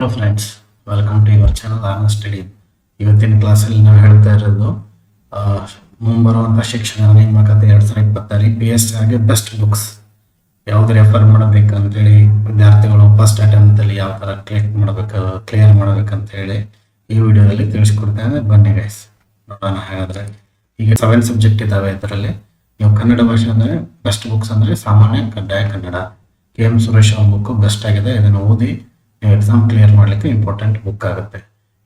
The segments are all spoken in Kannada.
Hello friends, welcome to your channel Aarna study. ಇವತ್ತಿನ ಕ್ಲಾಸಲ್ಲಿ ನಾವು ಹೇಳ್ತಾ ಇರೋದು ಮುಂಬರುವಂಥ ಶಿಕ್ಷಣ ನೇಮಕಾತಿ 2026 PSIಗೆ ಬೆಸ್ಟ್ ಬುಕ್ಸ್ ಯಾವ್ದು ರೆಫರ್ ಮಾಡಬೇಕು ಅಂತೇಳಿ ವಿದ್ಯಾರ್ಥಿಗಳು ಫಸ್ಟ್ ಅಟೆಂಪ್ಟಲ್ಲಿ ಯಾವ ಥರ ಕ್ಲಿಯರ್ ಮಾಡಬೇಕಂತೇಳಿ ಈ ವಿಡಿಯೋದಲ್ಲಿ ತಿಳಿಸ್ಕೊಡ್ತೇನೆ. ಬನ್ನಿ ಗೈಸ್ ನೋಡೋಣ. ಹಾಗಾದರೆ ಈಗ 7 ಸಬ್ಜೆಕ್ಟ್ ಇದ್ದಾವೆ. ಇದರಲ್ಲಿ ನೀವು ಕನ್ನಡ ಭಾಷೆ ಅಂದರೆ ಬೆಸ್ಟ್ ಬುಕ್ಸ್ ಅಂದರೆ ಸಾಮಾನ್ಯ ಕಡ್ಡಾಯ ಕನ್ನಡ KM ಸುರೇಶ್ ಅವ್ರ ಬುಕ್ಕು ಬೆಸ್ಟ್ ಆಗಿದೆ. ಇದನ್ನು ಓದಿ ನೀವು ಎಕ್ಸಾಮ್ ಕ್ಲಿಯರ್ ಮಾಡಲಿಕ್ಕೆ ಇಂಪಾರ್ಟೆಂಟ್ ಬುಕ್ ಆಗುತ್ತೆ.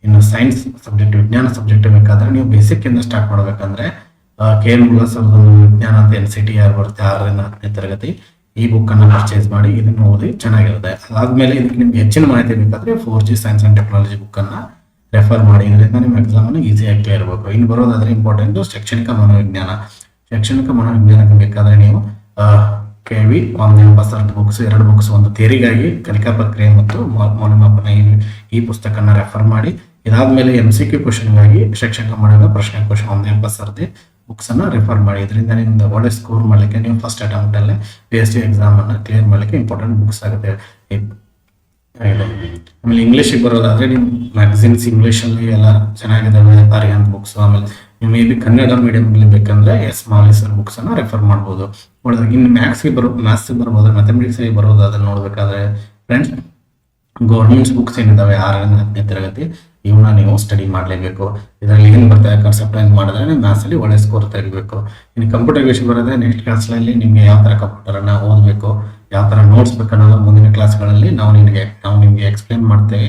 ಇನ್ನು ಸೈನ್ಸ್ ಸಬ್ಜೆಕ್ಟ್, ವಿಜ್ಞಾನ ಸಬ್ಜೆಕ್ಟ್ ಬೇಕಾದ್ರೆ ನೀವು ಬೇಸಿಕ್ ಇಂದ ಸ್ಟಾರ್ಟ್ ಮಾಡಬೇಕಂದ್ರೆ KN ಮುಲ್ಲಸ್ ವಿಜ್ಞಾನ ಅಂತ NCTR ಬರುತ್ತೆ 6ರಿಂದ 10ನೇ ತರಗತಿ. ಈ ಬುಕ್ ಅನ್ನು ಪರ್ಚೇಸ್ ಮಾಡಿ ಇದನ್ನು ಓದಿ ಚೆನ್ನಾಗಿರುತ್ತೆ. ಅದಾದ್ಮೇಲೆ ಇದಕ್ಕೆ ನಿಮ್ಗೆ ಹೆಚ್ಚಿನ ಮಾಹಿತಿ ಬೇಕಾದ್ರೆ 4G science and technology book ಅನ್ನ ರೆಫರ್ ಮಾಡಿ. ಇದರಿಂದ ನಿಮ್ಮ ಎಕ್ಸಾಮ್ ಅನ್ನು ಈಸಿಯಾಗಿ ಕ್ಲಿಯರ್ ಇರಬೇಕು. ಇನ್ನು ಬರೋದಾದ್ರೆ ಇಂಪಾರ್ಟೆಂಟ್ ಶೈಕ್ಷಣಿಕ ಮನೋವಿಜ್ಞಾನಕ್ಕೆ ಬೇಕಾದ್ರೆ ನೀವು KV ಪಾಂದೇಪಸರ್ದ ಬುಕ್ಸ್ 2 ಬುಕ್ಸ್, ಒಂದು ಥಿಯರಿಗಾಗಿ ಕಲಿಕಾ ಪ್ರಕ್ರಿಯೆ ಮತ್ತು ಮೌಲ್ಯಮಾಪನ ಈ ಪುಸ್ತಕನ ರೆಫರ್ ಮಾಡಿ. ಇದಾದ್ಮೇಲೆ MCQ ಕ್ವಶನ್ಗಾಗಿ ಶೈಕ್ಷಣಿಕ ಮನೋವಿಜ್ಞಾನ ಪ್ರಶ್ನೆ ಕ್ವಶನ್ ಪಾಂದೇಪಸರ್ದಿ ಬುಕ್ಸ್ ಅನ್ನ ರೆಫರ್ ಮಾಡಿ. ಇದರಿಂದ ನಿಮ್ದು ಒಳ್ಳೆ ಸ್ಕೋರ್ ಮಾಡಲಿಕ್ಕೆ ನೀವು ಫಸ್ಟ್ ಅಟೆಂಪ್ಟ್ ಅಲ್ಲೇ PSC ಎಕ್ಸಾಮ್ ಅನ್ನ ಕ್ಲಿಯರ್ ಮಾಡಲಿಕ್ಕೆ ಇಂಪಾರ್ಟೆಂಟ್ ಬುಕ್ಸ್ ಆಗುತ್ತೆ. ಆಮೇಲೆ ಇಂಗ್ಲೀಷಿಗೆ ಬರೋದಾದ್ರೆ ನೀವು ಮ್ಯಾಗಝಿನ್ಸ್ ಇಂಗ್ಲೀಷಲ್ಲಿ ಎಲ್ಲ ಚೆನ್ನಾಗಿದ್ದಾವೆ. ಅರಿಹಂತ್ ಬುಕ್ಸ್. ಆಮೇಲೆ ನೀವು ಮೇ ಬಿ ಕನ್ನಡ ಮೀಡಿಯಂಲಿ ಬೇಕಂದ್ರೆ ಮಾಲಿಸರ್ ಬುಕ್ಸ್ ಅನ್ನ ರೆಫರ್ ಮಾಡ್ಬೋದು. ಇನ್ನು ಮ್ಯಾಥ್ಸ್ಗೆ ಬರ್ಬೋದು, ಮ್ಯಾಥಮೆಟಿಕ್ಸ್ಗೆ ಬರೋದಾದ್ರೆ ನೋಡ್ಬೇಕಾದ್ರೆ ಫ್ರೆಂಡ್ಸ್ ಗೌರ್ಮೆಂಟ್ಸ್ ಬುಕ್ಸ್ ಏನಿದಾವೆ 6ರಿಂದ 10ನೇ ತರಗತಿ ಇವನ್ನ ನೀವು ಸ್ಟಡಿ ಮಾಡಲೇಬೇಕು. ಇದರಲ್ಲಿ ಏನು ಬರ್ತಾರೆ ಕಾನ್ಸೆಪ್ಟ್ ಏನು ಮಾಡಿದ್ರೆ ಮ್ಯಾಥ್ಸ್ ಅಲ್ಲಿ ಒಳ್ಳೆ ಸ್ಕೋರ್ ತೆಗಿಬೇಕು. ಇನ್ನು ಕಂಪ್ಯೂಟರ್ ವಿಷಯ ಬರೋದ್ರೆ ನೆಕ್ಸ್ಟ್ ಕ್ಲಾಸ್ನಲ್ಲಿ ನಿಮಗೆ ಯಾವ ಥರ ಕಂಪ್ಯೂಟರನ್ನ ಓದಬೇಕು, ಯಾವ ಥರ ನೋಟ್ಸ್ ಬೇಕನ್ನೋದು ಮುಂದಿನ ಕ್ಲಾಸ್ಗಳಲ್ಲಿ ನಾವು ನಿಮಗೆ ಎಕ್ಸ್ಪ್ಲೇನ್ ಮಾಡ್ತೇವೆ.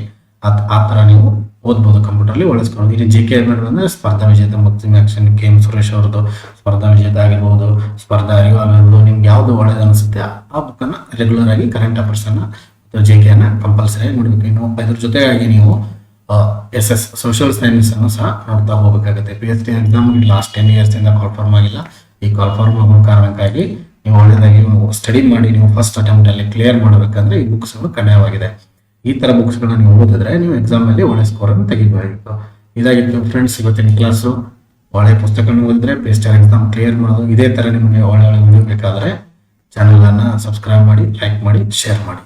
ಆ ಥರ ನೀವು ಓದ್ಬೋದು. ಕಂಪ್ಯೂಟರ್ಲಿ ಒಳ್ಳೆ ಸ್ಕೋರ್. ಇಲ್ಲಿ GK ಅಂದ್ರೆ ಸ್ಪರ್ಧಾ ವಿಜೇತ ಮುಕ್ತಿ ಆಕ್ಷನ್ KM ಸುರೇಶ್ ಅವ್ರದ್ದು ಸ್ಪರ್ಧಾ ವಿಜೇತ ಆಗಿರ್ಬೋದು, ಸ್ಪರ್ಧಾ ಅರಿವು ಆಗಿರ್ಬೋದು. ನಿಮ್ಗೆ ಯಾವ್ದು ಒಳ್ಳೇದು ಅನಿಸುತ್ತೆ ಆ ಬುಕ್ಕನ್ನು ರೆಗ್ಯುಲರ್ ಆಗಿ ಕರೆಂಟ್ ಅಫೇರ್ಸ್ ಅನ್ನ GK ಅನ್ನ ಕಂಪಲ್ಸರಿ ನೋಡ್ಬೇಕು. ಇನ್ನು ಇದ್ರ ಜೊತೆಗಾಗಿ ನೀವು SS ಸೋಷಿಯಲ್ ಸೈನ್ಸ್ ಅನ್ನು ಸಹ ನೋಡ್ತಾ ಹೋಗಬೇಕಾಗುತ್ತೆ. PhD ಎಕ್ಸಾಮ್ ಲಾಸ್ಟ್ 10 years ಇಂದ ಕಾಲ್ಫಾರ್ಮ್ ಆಗಿಲ್ಲ. ಈ ಕಾಲ್ಫಾರ್ಮ್ ಆಗೋ ಕಾರಣಕ್ಕಾಗಿ ನೀವು ಒಳ್ಳೆದಾಗಿ ಸ್ಟಡಿ ಮಾಡಿ ನೀವು ಫಸ್ಟ್ ಅಟೆಂಪ್ಟ್ ಅಲ್ಲಿ ಕ್ಲಿಯರ್ ಮಾಡಬೇಕಂದ್ರೆ ಈ ಬುಕ್ಸ್ ಕಡ್ಡಾಯವಾಗಿದೆ. ಈ ತರ ಬುಕ್ಸ್ ಗಳನ್ನ ನೀವು ಓದಿದ್ರೆ ನೀವು ಎಕ್ಸಾಮ್ ಅಲ್ಲಿ ಒಳ್ಳೆ ಸ್ಕೋರ್ ಅನ್ನು ತೆಗಿಬಹುದು. ಇದಾಗಿತ್ತು ಫ್ರೆಂಡ್ಸ್ ಇವತ್ತಿನ ಕ್ಲಾಸು. ಒಳ್ಳೆ ಪುಸ್ತಕ ಓದಿದ್ರೆ PSC ಎಕ್ಸಾಮ್ ಕ್ಲಿಯರ್ ಮಾಡೋದು. ಇದೇ ತರ ನಿಮಗೆ ಒಳ್ಳೆ ವಿಡಿಯೋ ಬೇಕಾದ್ರೆ ಚಾನಲ್ ಅನ್ನ ಸಬ್ಸ್ಕ್ರೈಬ್ ಮಾಡಿ, ಲೈಕ್ ಮಾಡಿ, ಶೇರ್ ಮಾಡಿ.